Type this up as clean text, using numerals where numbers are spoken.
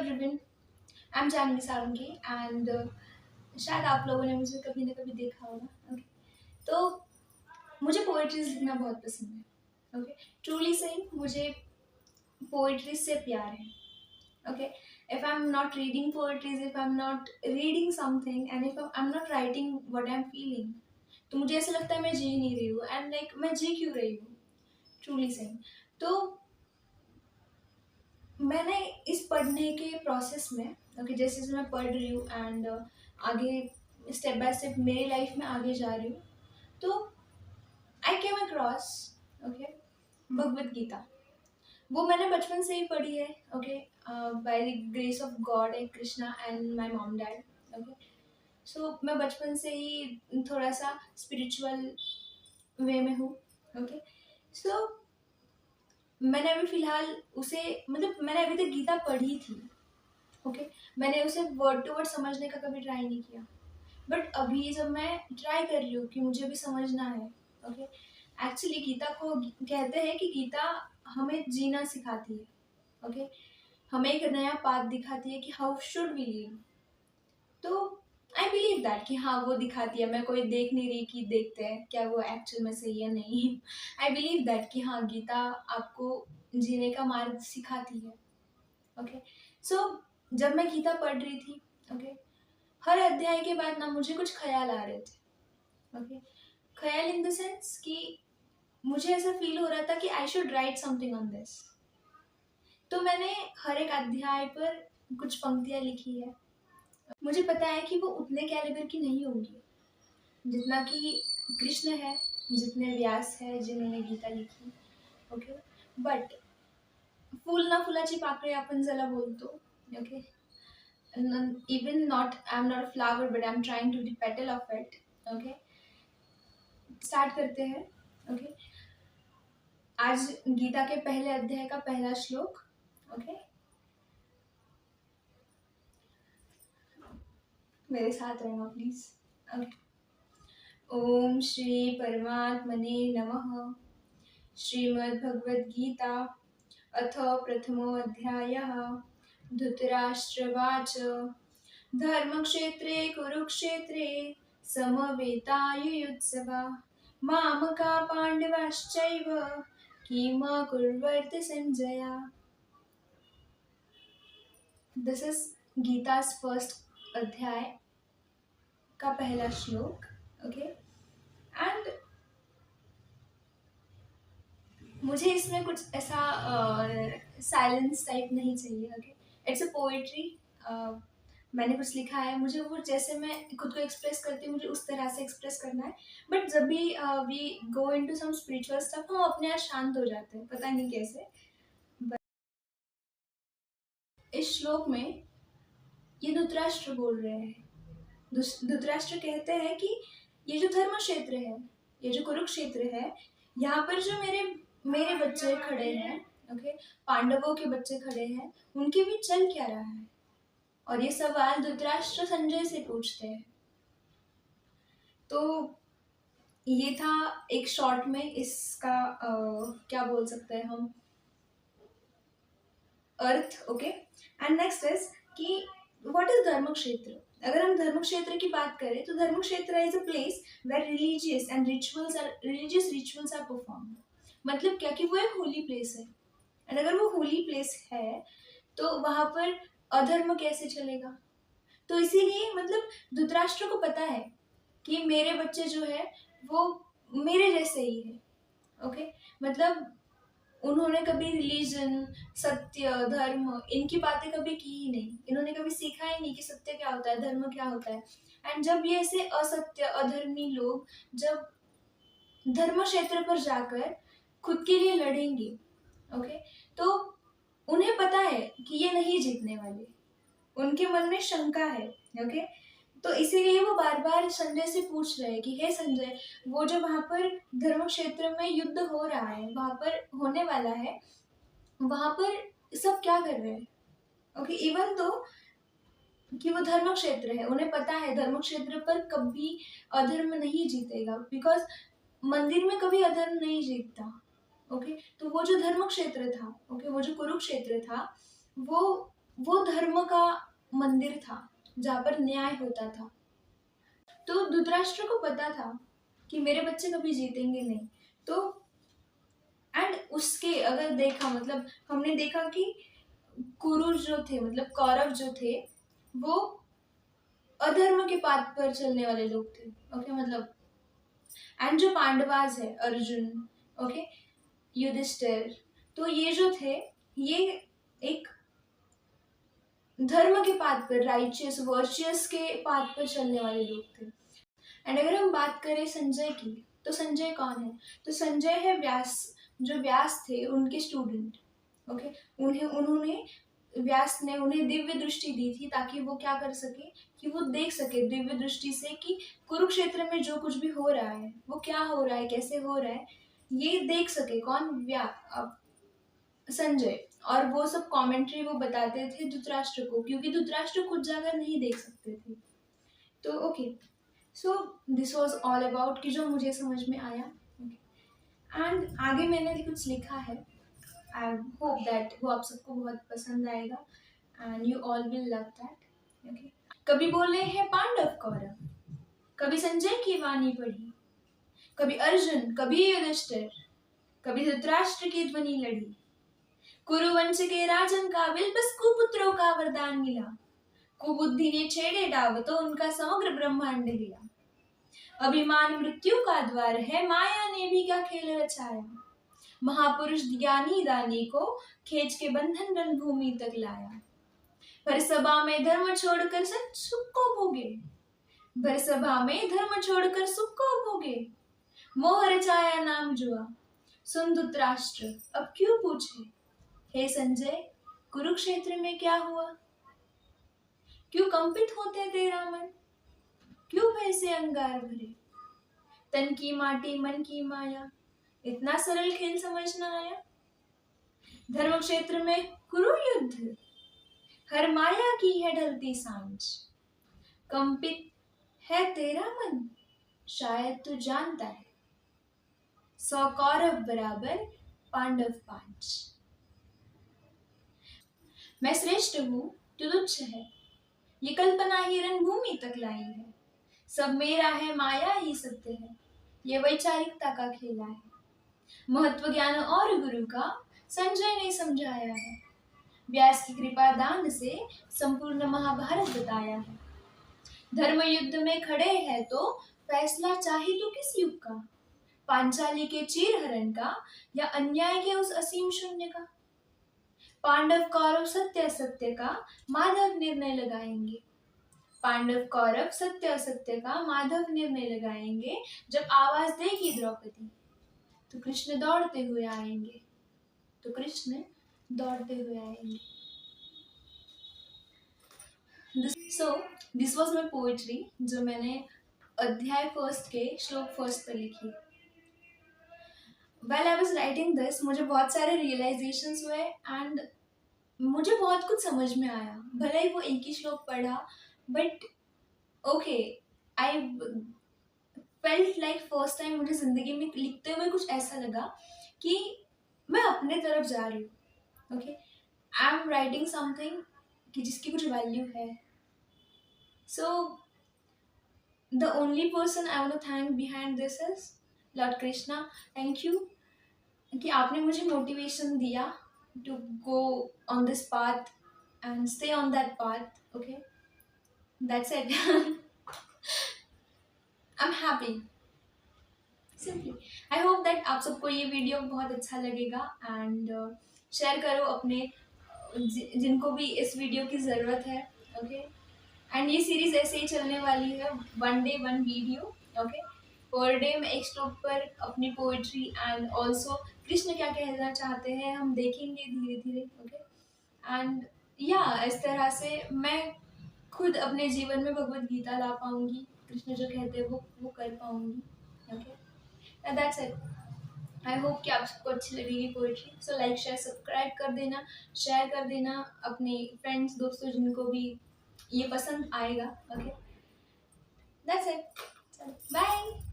Everyone, I am Janvi Sarangi and शायद आप लोगों ने मुझे कभी ना कभी देखा होगा। ओके, तो मुझे पोएट्रीज लिखना बहुत पसंद है। ओके, ट्रूली सेइंग, मुझे पोएट्री से प्यार है। Okay, if I'm not reading poetries, if I'm not reading something and if I'm not writing what I'm feeling, तो मुझे ऐसा लगता है मैं जी नहीं रही हूँ एंड लाइक मैं जी क्यों रही हूँ। ट्रूली सेइंग, तो मैंने इस पढ़ने के प्रोसेस में जैसे जैसे मैं पढ़ रही हूँ एंड आगे स्टेप बाय स्टेप मेरी लाइफ में आगे जा रही हूँ, तो आई केम अक्रॉस भगवत गीता। वो मैंने बचपन से ही पढ़ी है। Okay, by the grace of God and Krishna and my mom dad. Okay, so मैं बचपन से ही थोड़ा सा स्पिरिचुअल वे में हूँ। ओके, सो मैंने अभी फ़िलहाल उसे मैंने अभी तक गीता पढ़ी थी। ओके, मैंने उसे वर्ड टू वर्ड समझने का कभी ट्राई नहीं किया, बट अभी जब मैं ट्राई कर रही हूँ कि मुझे भी समझना है। ओके, एक्चुअली गीता को कहते हैं कि गीता हमें जीना सिखाती है। ओके, हमें एक नया पाथ दिखाती है कि हाउ शुड वी लिव। तो आई बिलीव दैट कि हाँ वो दिखाती है, मैं कोई देख नहीं रही कि देखते हैं क्या वो एक्चुअल में सही है नहीं। आई बिलीव दैट कि हाँ गीता आपको जीने का मार्ग सिखाती है। ओके, सो जब मैं गीता पढ़ रही थी, ओके, हर अध्याय के बाद ना मुझे कुछ ख्याल आ रहे थे। ओके, ख्याल इन द सेंस कि मुझे ऐसा फील हो रहा था कि I should write something on this. तो मैंने हर एक अध्याय पर कुछ पंक्तियाँ लिखी है। मुझे पता है कि वो उतने कैलिबर की नहीं होंगी जितना कि कृष्ण है, जितने व्यास है जिन्होंने गीता लिखी। ओके, बट फूल ना फुलाची पाकळी आपण ज्याला बोलतो। Okay, even not, I'm not a flower but I'm trying to the petal of it. Okay, start करते हैं। ओके, आज गीता के पहले अध्याय का पहला श्लोक। ओके, मेरे साथ रहना प्लीज। ओके, ओम श्री परमात्मने नमः। श्रीमद्भगवद गीता अथ प्रथमो अध्यायः। धृतराष्ट्रवाच धर्मक्षेत्रे कुरुक्षेत्रे समवेतायुयुत्सवा मामका पांडवाश्चैव किम कुर्वन्ति संजय। दिस इज गीता's फर्स्ट अध्याय का पहला श्लोक। ओके, एंड मुझे इसमें कुछ ऐसा साइलेंस टाइप नहीं चाहिए। Okay, it's a poetry. मैंने कुछ लिखा है, मुझे वो जैसे मैं खुद को एक्सप्रेस करती हूँ मुझे उस तरह से एक्सप्रेस करना है। बट जब भी we go into some spiritual stuff हम अपने आप शांत हो जाते हैं, पता नहीं कैसे। But इस श्लोक में ये धृतराष्ट्र बोल रहे हैं। धृतराष्ट्र कहते हैं कि ये जो धर्म क्षेत्र है, ये जो कुरुक्षेत्र है, यहाँ पर जो मेरे मेरे बच्चे खड़े हैं, ओके, पांडवों के बच्चे खड़े हैं, उनके भी चल क्या रहा है। और ये सवाल धृतराष्ट्र संजय से पूछते हैं। तो ये था एक शॉर्ट में इसका क्या बोल सकते हैं हम, अर्थ। ओके, एंड नेक्स्ट इज कि व्हाट इज धर्म क्षेत्र। अगर हम धर्म क्षेत्र की बात करें तो Dharma Kshetra is a place where religious rituals are performed. मतलब क्या कि वो एक होली प्लेस है, एंड अगर वो होली प्लेस है तो वहां पर अधर्म कैसे चलेगा। तो इसीलिए धृतराष्ट्र को पता है कि मेरे बच्चे जो है वो मेरे जैसे ही है। ओके, उन्होंने कभी रिलीजन, सत्य, धर्म इनकी बातें कभी की ही नहीं। इन्होंने कभी सीखा ही नहीं कि सत्य क्या होता है, धर्म क्या होता है। एंड जब ये ऐसे असत्य अधर्मी लोग जब धर्म क्षेत्र पर जाकर खुद के लिए लड़ेंगे, ओके, तो उन्हें पता है कि ये नहीं जीतने वाले। उनके मन में शंका है। ओके, तो इसीलिए वो बार बार संजय से पूछ रहे हैं कि हे संजय, वो जो वहां पर धर्म क्षेत्र में युद्ध हो रहा है, वहां पर होने वाला है, वहां पर सब क्या कर रहे हैं। ओके, इवन तो कि वो धर्म क्षेत्र है, उन्हें पता है धर्म क्षेत्र पर कभी अधर्म नहीं जीतेगा, बिकॉज मंदिर में कभी अधर्म नहीं जीतता। ओके, तो वो जो धर्म क्षेत्र था, ओके, वो जो कुरुक्षेत्र था, वो वो धर्म का मंदिर था जहाँ पर न्याय होता था। तो धृतराष्ट्र को पता था कि मेरे बच्चे कभी जीतेंगे नहीं। तो एंड उसके अगर देखा, मतलब हमने देखा कि कुरु जो थे, मतलब कौरव जो थे, वो अधर्म के पाथ पर चलने वाले लोग थे। ओके, मतलब एंड जो पांडवाज है, अर्जुन, ओके, युधिष्ठिर, तो ये जो थे, ये एक धर्म के पाथ पर, राइचियस वर्चियस के पाथ पर चलने वाले लोग थे। एंड अगर हम बात करें संजय की, तो संजय कौन है? तो संजय है व्यास, जो व्यास थे उनके स्टूडेंट। ओके, उन्होंने व्यास ने उन्हें दिव्य दृष्टि दी थी ताकि वो क्या कर सके, कि वो देख सके दिव्य दृष्टि से कि कुरुक्षेत्र में जो कुछ भी हो रहा है वो क्या हो रहा है, कैसे हो रहा है, ये देख सके। कौन? संजय। और वो सब कमेंट्री वो बताते थे धृतराष्ट्र को, क्योंकि धृतराष्ट्र खुद जाकर नहीं देख सकते थे। तो okay, so this was all about कि जो मुझे समझ में आया। एंड आगे मैंने कुछ लिखा है, आई होप दैट वो आप सबको बहुत पसंद आएगा and you all will love that. Okay, कभी बोले हैं पांडव कौरव, कभी संजय की वाणी पढ़ी, कभी अर्जुन, कभी युधिष्ठिर, कभी धृतराष्ट्र की ध्वनि लड़ी। कुरुवंश के राजन का विल्पस कुपुत्रों का वरदान मिला। कुबुद्धि ने छेड़े डाव तो उनका समग्र ब्रह्मांड हिला। अभिमान मृत्यु का द्वार है, माया ने भी क्या खेल रचाया। महापुरुष ज्ञानी दानी को खींच के बंधन रणभूमि तक लाया। भर सभा में धर्म छोड़कर सच सुख को भोगे, भर सभा में धर्म छोड़कर सुख को भोगे। मोह रचाया नाम जुआ, सुन धृतराष्ट्र अब क्यों पूछे। हे संजय, कुरुक्षेत्र में क्या हुआ, क्यों कंपित होते तेरा मन, क्यों भय से अंगार भरे। तन की माटी मन की माया, इतना सरल खेल समझ न आया। धर्म क्षेत्र में कुरु युद्ध, हर माया की है ढलती सांझ। कंपित है तेरा मन, शायद तू जानता है, 100 कौरव बराबर पांडव 5। मैं श्रेष्ठ हूँ तू तुच्छ है, ये कल्पना ही रणभूमि तक लाई है। सब मेरा है माया ही सत्य है, ये वैचारिकता का खेला है। महत्व ज्ञान और गुरु का संजय ने समझाया है। व्यास की कृपा दान से संपूर्ण महाभारत बताया है। धर्म युद्ध में खड़े हैं तो फैसला चाहे तो किस युग का, पांचाली के चीर हरण का या अन्याय के उस असीम शून्य का। पांडव कौरव सत्य असत्य का माधव निर्णय लगाएंगे। पांडव कौरव सत्य असत्य का माधव निर्णय लगाएंगे। जब आवाज देगी द्रौपदी तो कृष्ण दौड़ते हुए आएंगे, तो कृष्ण दौड़ते हुए आएंगे। So this was my poetry, जो मैंने अध्याय फर्स्ट के श्लोक फर्स्ट पर लिखी। Well I was writing this, मुझे बहुत सारे रियलाइजेशंस हुए एंड मुझे बहुत कुछ समझ में आया। भले ही वो एक ही श्लोक पढ़ा, but okay, I felt like first time मुझे जिंदगी में लिखते हुए कुछ ऐसा लगा कि मैं अपने तरफ जा रही हूँ। Okay, I am writing something कि जिसकी कुछ वैल्यू है। So the only person I want to thank behind this is Lord Krishna. Thank you कि आपने मुझे मोटिवेशन दिया to go on this path and stay on that path. Okay, that's it. I am happy simply. I hope that आप सबको ये video बहुत अच्छा लगेगा एंड शेयर करो अपने जिनको भी इस वीडियो की ज़रूरत है। ओके, एंड ये सीरीज ऐसे ही चलने वाली है, 1 day 1 video. Okay, per day में एक स्टॉप पर अपनी पोइट्री एंड ऑल्सो कृष्ण क्या कहना चाहते हैं हम देखेंगे धीरे धीरे। ओके, एंड या इस तरह से मैं खुद अपने जीवन में भगवत गीता ला पाऊंगी, कृष्ण जो कहते हैं वो कर पाऊंगी। Okay, that's it. I hope कि आप सबको अच्छी लगेगी poetry. So like share subscribe कर देना, शेयर कर देना अपने फ्रेंड्स दोस्तों जिनको भी ये पसंद आएगा। Okay, that's it, bye.